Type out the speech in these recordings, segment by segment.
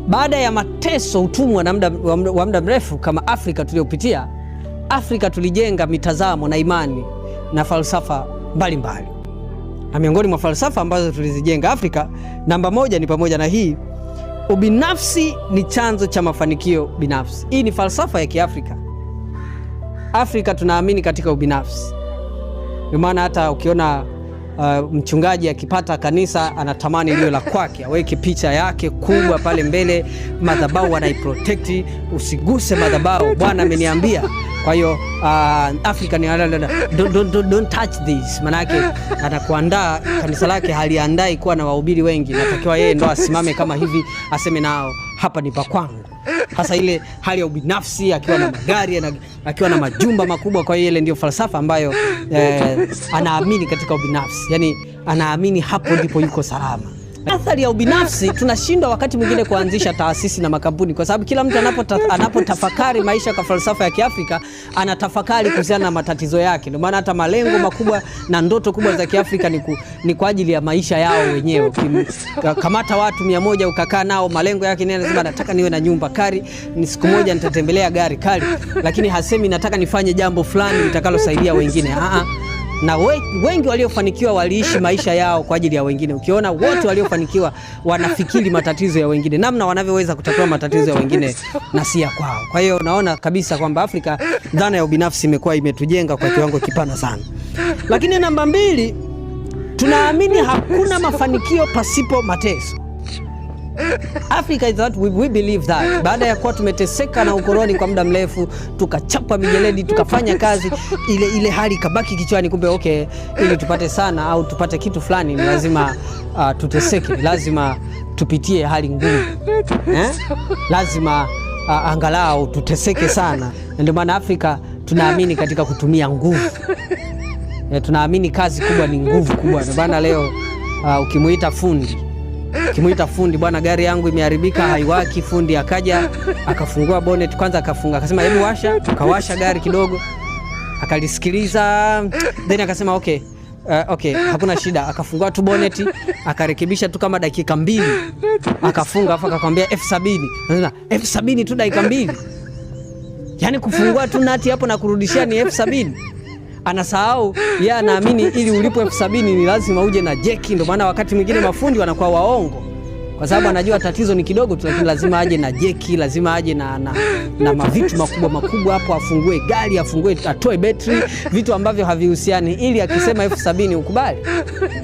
baada ya mateso, utumwa wa muda mrefu kama Afrika tuliopitia, Afrika tulijenga mitazamo na imani na falsafa mbalimbali. Na miongoni mwa falsafa ambazo tulizijenga Afrika, namba moja ni pamoja na hii: ubinafsi ni chanzo cha mafanikio binafsi. Hii ni falsafa ya Kiafrika. Afrika tunaamini katika ubinafsi. Ndio maana hata ukiona mchungaji akipata kanisa anatamani liwe la kwake, aweke picha yake kubwa pale mbele, madhabahu anaiprotect, usiguse madhabahu, Bwana ameniambia. Kwa hiyo Afrika ni don't touch this. Maana yake atakuandaa kanisa lake, haliandai kuwa na wahubiri wengi, natakiwa yeye ndo asimame kama hivi, aseme nao hapa ni pa kwangu. Hasa ile hali ya ubinafsi, akiwa na magari, akiwa na majumba makubwa. Kwa hiyo ile ndio falsafa ambayo anaamini katika ubinafsi. Yani anaamini hapo ndipo yuko salama. Athari ya ubinafsi, tunashindwa wakati mwingine kuanzisha taasisi na makampuni, kwa sababu kila mtu anapotafakari maisha kwa falsafa ya Kiafrika, anatafakari kuhusiana na matatizo yake. Ndio maana hata malengo makubwa na ndoto kubwa za Kiafrika ni kwa ajili ya maisha yao wenyewe. Kamata watu 100 ukakaa nao, malengo yake ni anasema nataka niwe na nyumba kali, ni siku moja nitatembelea gari kali, lakini hasemi nataka nifanye jambo fulani litakalosaidia wengine. Na wengi waliofanikiwa waliishi maisha yao kwa ajili ya wengine. Ukiona wote waliofanikiwa wanafikiri matatizo ya wengine, namna wanavyoweza kutatua matatizo ya wengine na si ya kwao. Kwa hiyo naona kabisa kwamba Afrika, dhana ya ubinafsi imekuwa imetujenga kwa kiwango kipana sana. Lakini namba 2, tunaamini hakuna mafanikio pasipo mateso. Africa is that we believe that. Baada ya kuwa tumeteseka na ukoloni kwa muda mrefu, tukachapa mijeledi, tukafanya kazi, ile hali kabaki kichwani, kumbe okay, ili tupate sana au tupate kitu fulani ni lazima tuteseke, lazima tupitie hali ngumu. Lazima angalau tuteseke sana. Ndio maana Afrika tunaamini katika kutumia nguvu. Tunaamini kazi kubwa ni nguvu kubwa. Ndio maana leo ukimuita fundi, bwana, gari yangu imeharibika, haiwaki. Fundi akaja akafungua bonnet kwanza, akafunga, akasema hebu washa, akawasha gari kidogo, akalisikiliza, then akasema okay, hakuna shida, akafungua tu bonnet, akarekebisha tu kama dakika 2, akafunga, afa akakwambia F70. Anasema F70 tu dakika 2. Yani kufungua tu nati hapo na kurudishia ni F70. Anasahau yeye anaamini ili ulipo F70 ni lazima uje na jeki. Ndio maana wakati mwingine mafundi wanakuwa waongo, kwa sababu anajua tatizo ni kidogo tu, lakini lazima aje na jeki, lazima aje na mavitu makubwa hapo, afungue gari, atoe betri, vitu ambavyo havihusiani, ili akisema F70 ukubali.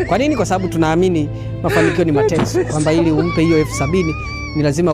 Kwa nini? Kwa sababu tunaamini mafanikio ni mateso, kwamba ili umpe hiyo F70 ni lazima